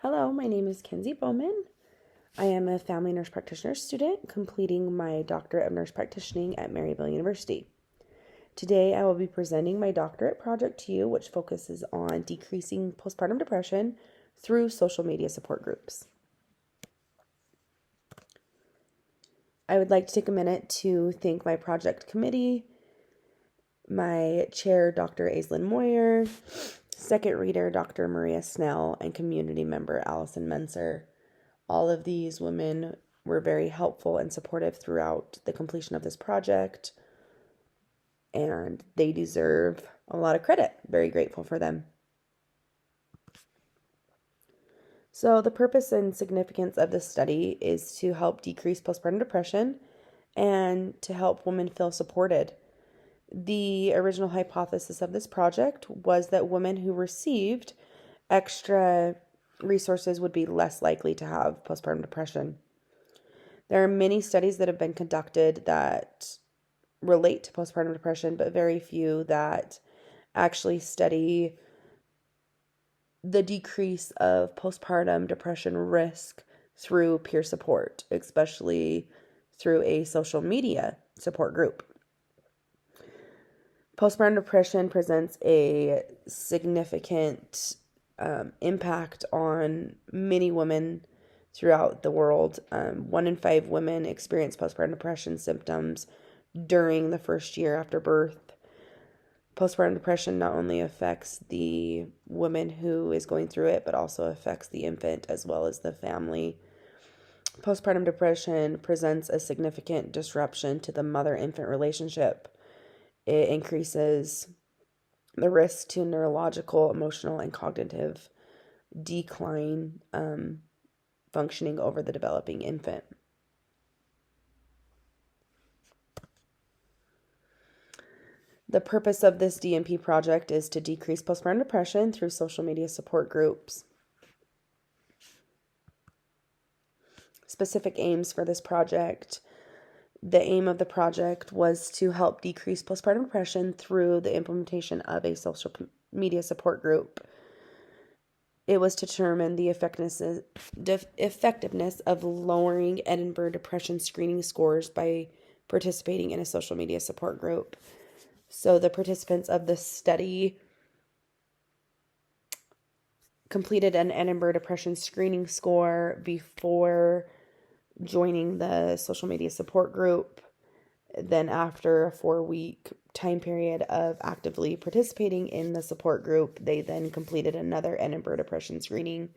Hello, my name is Kenzi Boman. I am a family nurse practitioner student completing my doctorate of nurse practitioning at Maryville University. Today, I will be presenting my doctorate project to you, which focuses on decreasing postpartum depression through social media support groups. I would like to take a minute to thank my project committee, my chair, Dr. Aislinn Moyer, second reader, Dr. Maria Snell, and community member, Allison Menser. All of these women were very helpful and supportive throughout the completion of this project, and they deserve a lot of credit. Very grateful for them. So the purpose and significance of this study is to help decrease postpartum depression and to help women feel supported. The original hypothesis of this project was that women who received extra resources would be less likely to have postpartum depression. There are many studies that have been conducted that relate to postpartum depression, but very few that actually study the decrease of postpartum depression risk through peer support, especially through a social media support group. Postpartum depression presents a significant impact on many women throughout the world. 1 in 5 women experience postpartum depression symptoms during the first year after birth. Postpartum depression not only affects the woman who is going through it, but also affects the infant as well as the family. Postpartum depression presents a significant disruption to the mother-infant relationship. It increases the risk to neurological, emotional, and cognitive decline functioning over the developing infant. The purpose of this DNP project is to decrease postpartum depression through social media support groups. Specific aims for this project. The aim of the project was to help decrease postpartum depression through the implementation of a social media support group. It was to determine the effectiveness of lowering Edinburgh depression screening scores by participating in a social media support group. So the participants of this study completed an Edinburgh depression screening score before joining the social media support group. Then after a 4-week time period of actively participating in the support group, they then completed another Edinburgh depression screening,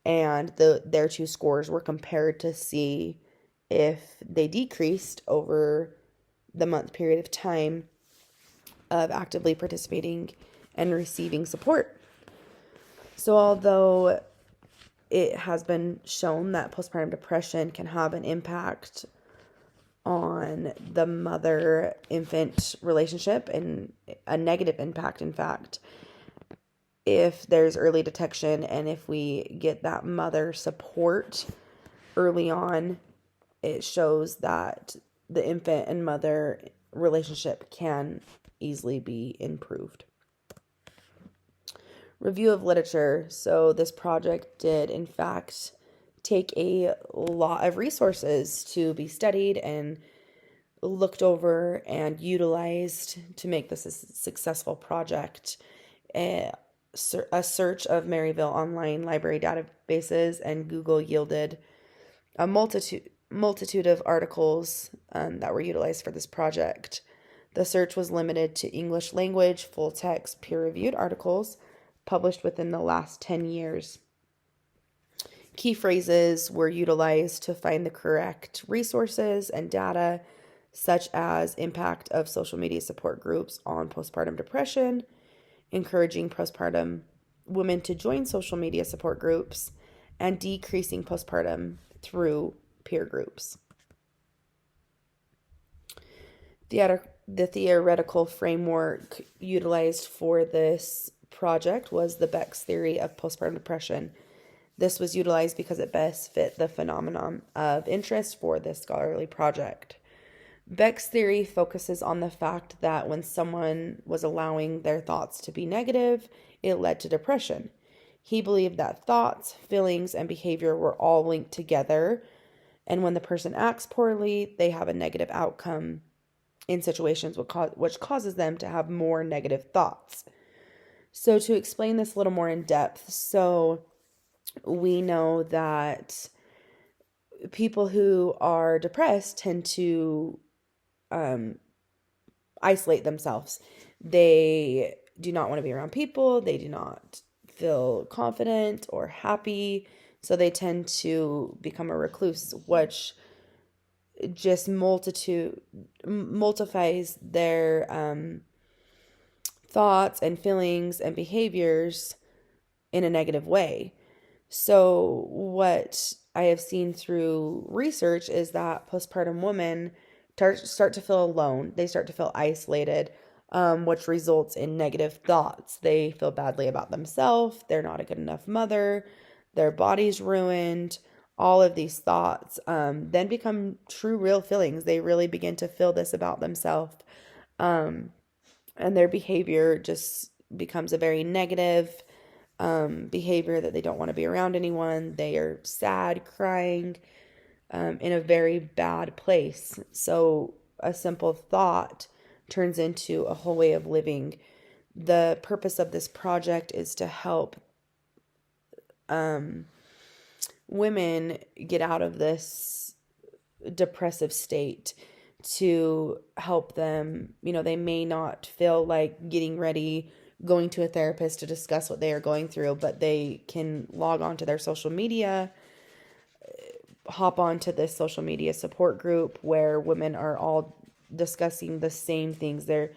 and their 2 scores were compared to see if they decreased over the month period of time of actively participating and receiving support. So although it has been shown that postpartum depression can have an impact on the mother-infant relationship, and a negative impact, in fact, if there's early detection and if we get that mother support early on, it shows that the infant and mother relationship can easily be improved. Review of literature. So this project did, in fact, take a lot of resources to be studied and looked over and utilized to make this a successful project. A search of Maryville online library databases and Google yielded a multitude of articles that were utilized for this project. The search was limited to English language, full text, peer-reviewed articles published within the last 10 years. Key phrases were utilized to find the correct resources and data, such as impact of social media support groups on postpartum depression, encouraging postpartum women to join social media support groups, and decreasing postpartum through peer groups. The theoretical framework utilized for this project was the Beck's theory of postpartum depression. This was utilized because it best fit the phenomenon of interest for this scholarly project. Beck's theory focuses on the fact that when someone was allowing their thoughts to be negative, it led to depression. He believed that thoughts, feelings, and behavior were all linked together. And when the person acts poorly, they have a negative outcome in situations which causes them to have more negative thoughts. So, to explain this a little more in depth, so we know that people who are depressed tend to isolate themselves. They do not want to be around people. They do not feel confident or happy. So they tend to become a recluse, which just multiplies their thoughts and feelings and behaviors in a negative way. So what I have seen through research is that postpartum women start to feel alone. They start to feel isolated, which results in negative thoughts. They feel badly about themselves. They're not a good enough mother. Their body's ruined. All of these thoughts then become true, real feelings. They really begin to feel this about themselves. And their behavior just becomes a very negative behavior that they don't want to be around anyone. They are sad, crying, in a very bad place. So a simple thought turns into a whole way of living. The purpose of this project is to help women get out of this depressive state, to help them. They may not feel like getting ready, going to a therapist to discuss what they are going through, but they can log on to their social media, hop onto this social media support group where women are all discussing the same things. They're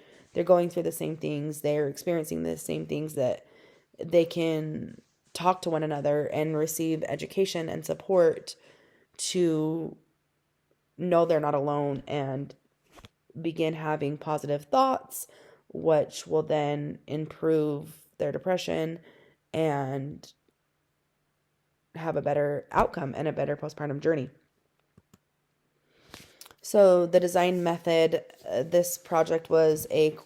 going through the same things. They're experiencing the same things, that they can talk to one another and receive education and support to know they're not alone and begin having positive thoughts, which will then improve their depression and have a better outcome and a better postpartum journey. So the design method, this project was a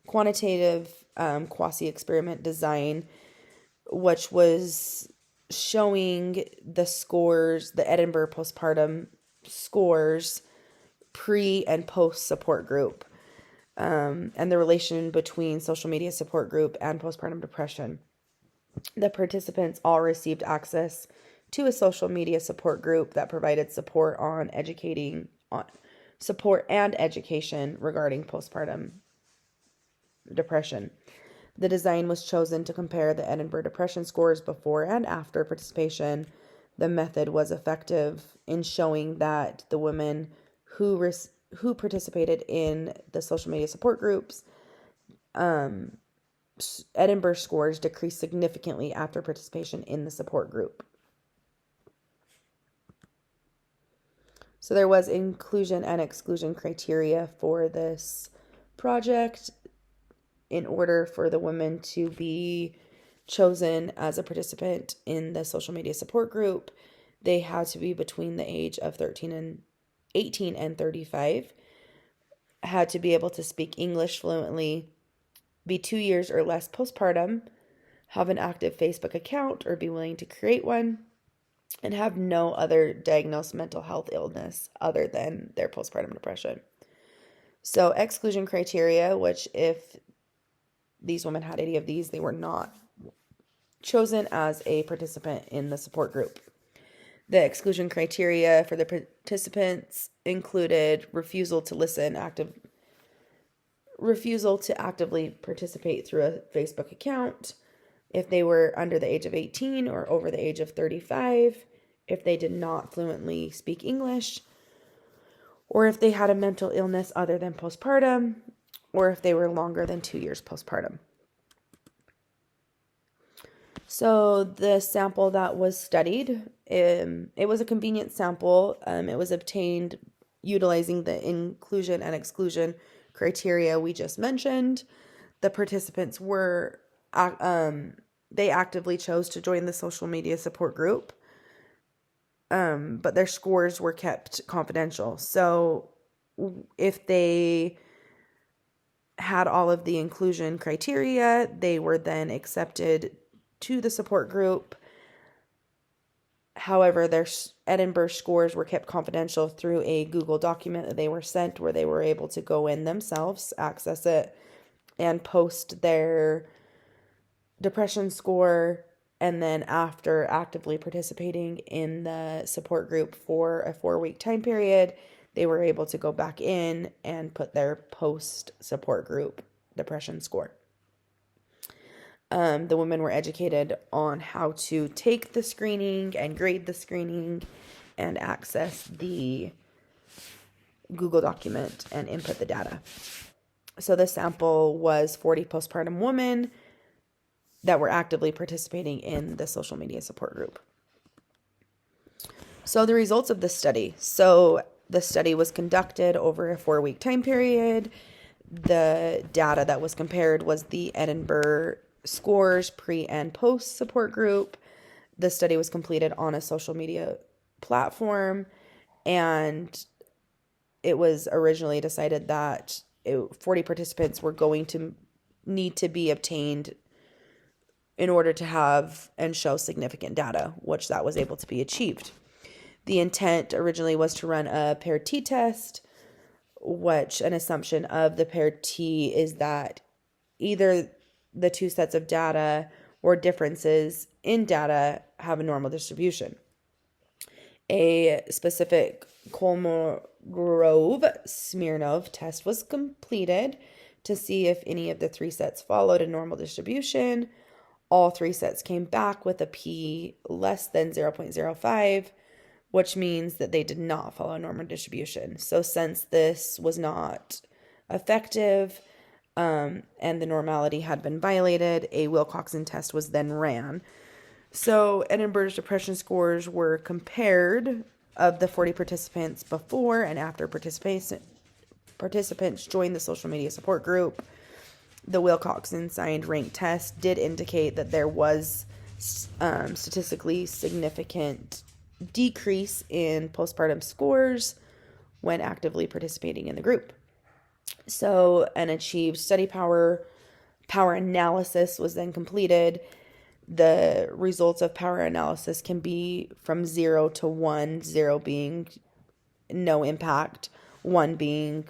quantitative quasi-experiment design, which was showing the scores, the Edinburgh postpartum scores, pre and post support group, and the relation between social media support group and postpartum depression. The participants all received access to a social media support group that provided support and education regarding postpartum depression. The design was chosen to compare the Edinburgh depression scores before and after participation. The method was effective in showing that the women who participated in the social media support groups, Edinburgh scores decreased significantly after participation in the support group. So there was inclusion and exclusion criteria for this project. In order for the women to be chosen as a participant in the social media support group, they had to be between the age of 18 and 35, had to be able to speak English fluently, be 2 years or less postpartum, have an active Facebook account or be willing to create one, and have no other diagnosed mental health illness other than their postpartum depression. So exclusion criteria, which if these women had any of these, they were not chosen as a participant in the support group. The exclusion criteria for the participants included refusal to actively participate through a Facebook account, if they were under the age of 18 or over the age of 35, if they did not fluently speak English, or if they had a mental illness other than postpartum, or if they were longer than 2 years postpartum. So the sample that was studied, it was a convenient sample. It was obtained utilizing the inclusion and exclusion criteria we just mentioned. The participants were, they actively chose to join the social media support group, but their scores were kept confidential. So if they had all of the inclusion criteria, they were then accepted to the support group. However, their Edinburgh scores were kept confidential through a Google document that they were sent, where they were able to go in themselves, access it, and post their depression score. And then after actively participating in the support group for a 4-week time period, they were able to go back in and put their post-support group depression score. The women were educated on how to take the screening and grade the screening and access the Google document and input the data. So the sample was 40 postpartum women that were actively participating in the social media support group. So the results of this study. So the study was conducted over a 4-week time period. The data that was compared was the Edinburgh scores pre and post support group. The study was completed on a social media platform, and it was originally decided that 40 participants were going to need to be obtained in order to have and show significant data, which that was able to be achieved. The intent originally was to run a paired t-test, which an assumption of the paired t is that either the two sets of data or differences in data have a normal distribution. A specific Kolmogorov-Smirnov test was completed to see if any of the 3 sets followed a normal distribution. All 3 sets came back with a p less than 0.05, which means that they did not follow a normal distribution. So since this was not effective, and the normality had been violated, a Wilcoxon test was then ran. So Edinburgh's depression scores were compared of the 40 participants before and after participants joined the social media support group. The Wilcoxon signed rank test did indicate that there was statistically significant decrease in postpartum scores when actively participating in the group. So an achieved study power analysis was then completed. The results of power analysis can be from 0 to 1, 0 being no impact, 1 being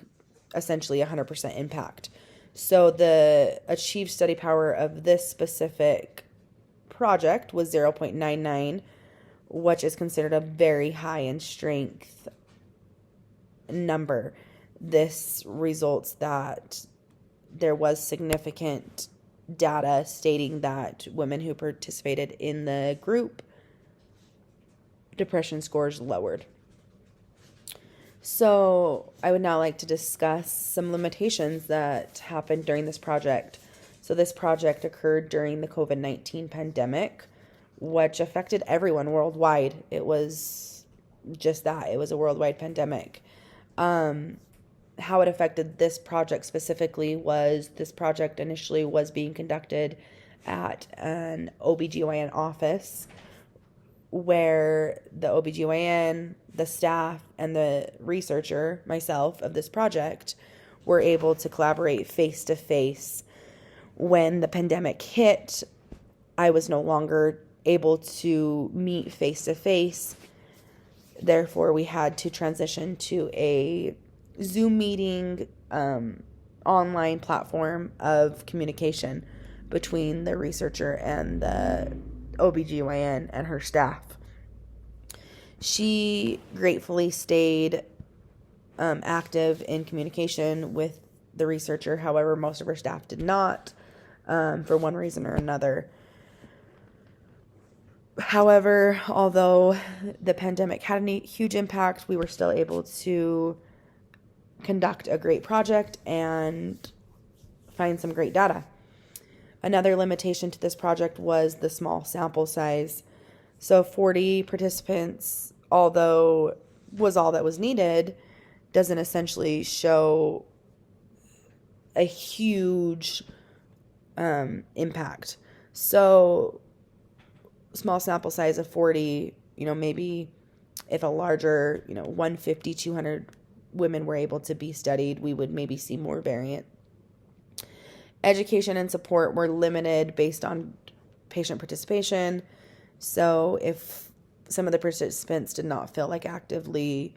essentially 100% impact. So the achieved study power of this specific project was 0.99, which is considered a very high in strength number. This results that there was significant data stating that women who participated in the group, depression scores lowered. So I would now like to discuss some limitations that happened during this project. So this project occurred during the COVID-19 pandemic, which affected everyone worldwide. It was just that. It was a worldwide pandemic. How it affected this project specifically was this project initially was being conducted at an OBGYN office, where the OBGYN, the staff, and the researcher, myself, of this project were able to collaborate face-to-face. When the pandemic hit, I was no longer able to meet face-to-face. Therefore, we had to transition to a Zoom meeting, online platform of communication between the researcher and the OBGYN and her staff. She gratefully stayed active in communication with the researcher. However, most of her staff did not, for one reason or another. However, although the pandemic had a huge impact, we were still able to conduct a great project and find some great data. Another limitation to this project was the small sample size. So 40 participants, although was all that was needed, doesn't essentially show a huge impact. So small sample size of 40, maybe if a larger, 150, 200 women were able to be studied, we would maybe see more variant. Education and support were limited based on patient participation. So if some of the participants did not feel like actively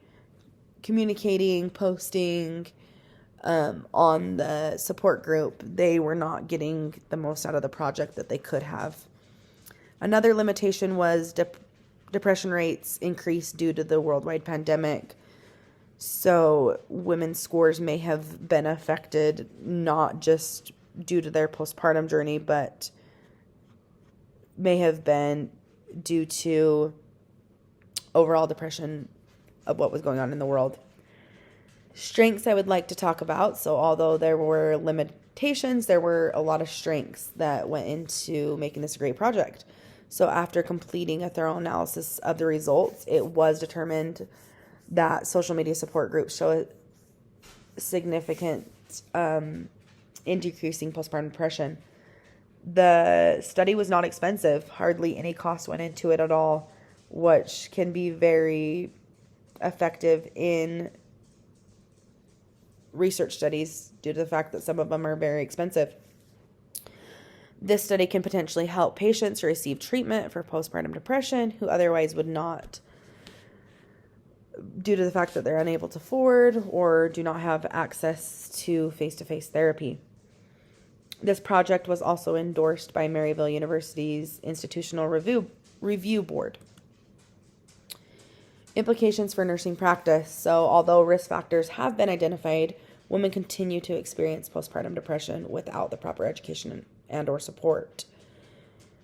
communicating, posting on the support group, they were not getting the most out of the project that they could have. Another limitation was depression rates increased due to the worldwide pandemic. So women's scores may have been affected not just due to their postpartum journey, but may have been due to overall depression of what was going on in the world. Strengths I would like to talk about. So although there were limitations, there were a lot of strengths that went into making this a great project. So after completing a thorough analysis of the results, it was determined that social media support groups show a significant in decreasing postpartum depression. The study was not expensive. Hardly any cost went into it at all, which can be very effective in research studies due to the fact that some of them are very expensive. This study can potentially help patients receive treatment for postpartum depression who otherwise would not, due to the fact that they're unable to afford or do not have access to face-to-face therapy. This project was also endorsed by Maryville University's Institutional Review Board. Implications for nursing practice. So although risk factors have been identified, women continue to experience postpartum depression without the proper education and or support.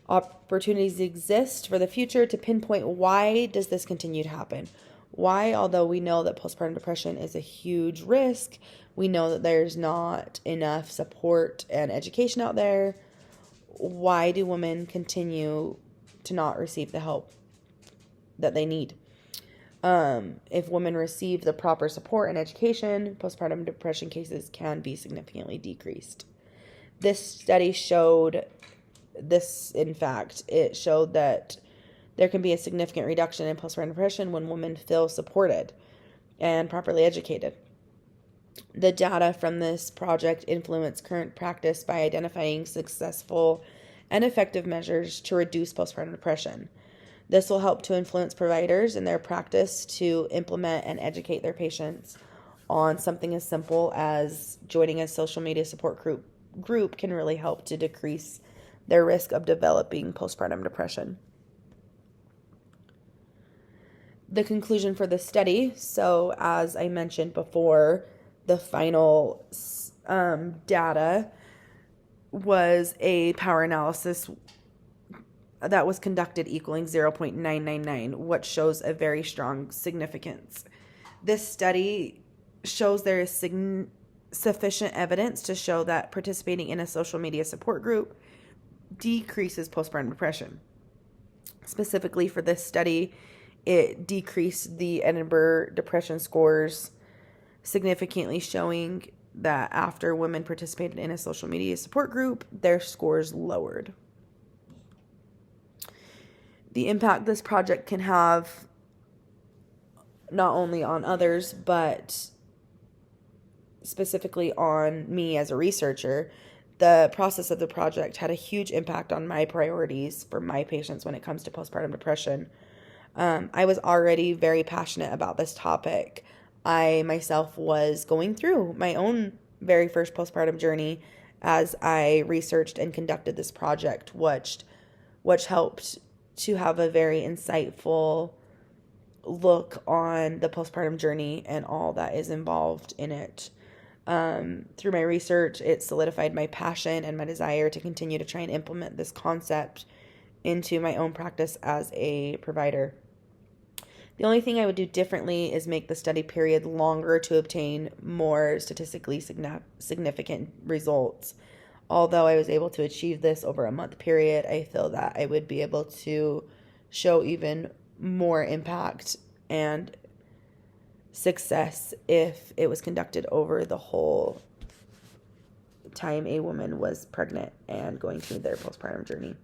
Opportunities exist for the future to pinpoint why does this continue to happen. Why, although we know that postpartum depression is a huge risk, we know that there's not enough support and education out there. Why do women continue to not receive the help that they need? If women receive the proper support and education, postpartum depression cases can be significantly decreased. This study showed this, in fact, it showed that there can be a significant reduction in postpartum depression when women feel supported and properly educated. The data from this project influence current practice by identifying successful and effective measures to reduce postpartum depression. This will help to influence providers in their practice to implement and educate their patients on something as simple as joining a social media support group can really help to decrease their risk of developing postpartum depression. The conclusion for the study. So as I mentioned before, the final data was a power analysis that was conducted equaling 0.999, which shows a very strong significance. This study shows there is sufficient evidence to show that participating in a social media support group decreases postpartum depression. Specifically for this study, it decreased the Edinburgh depression scores significantly, showing that after women participated in a social media support group, their scores lowered. The impact this project can have not only on others, but specifically on me as a researcher, the process of the project had a huge impact on my priorities for my patients when it comes to postpartum depression. I was already very passionate about this topic. I myself was going through my own very first postpartum journey as I researched and conducted this project, which helped to have a very insightful look on the postpartum journey and all that is involved in it. Through my research, it solidified my passion and my desire to continue to try and implement this concept into my own practice as a provider. The only thing I would do differently is make the study period longer to obtain more statistically significant results. Although I was able to achieve this over a month period, I feel that I would be able to show even more impact and success if it was conducted over the whole time a woman was pregnant and going through their postpartum journey.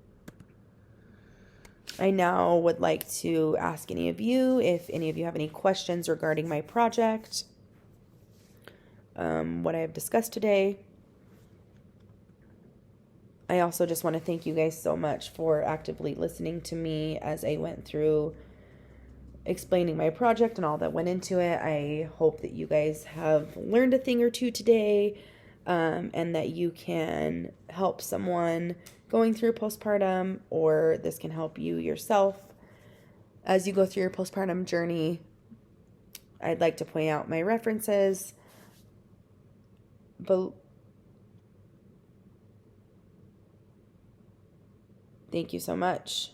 I now would like to ask any of you if any of you have any questions regarding my project, what I have discussed today. I also just want to thank you guys so much for actively listening to me as I went through explaining my project and all that went into it. I hope that you guys have learned a thing or two today, and that you can help someone going through postpartum, or this can help you yourself as you go through your postpartum journey. I'd like to point out my references. But thank you so much.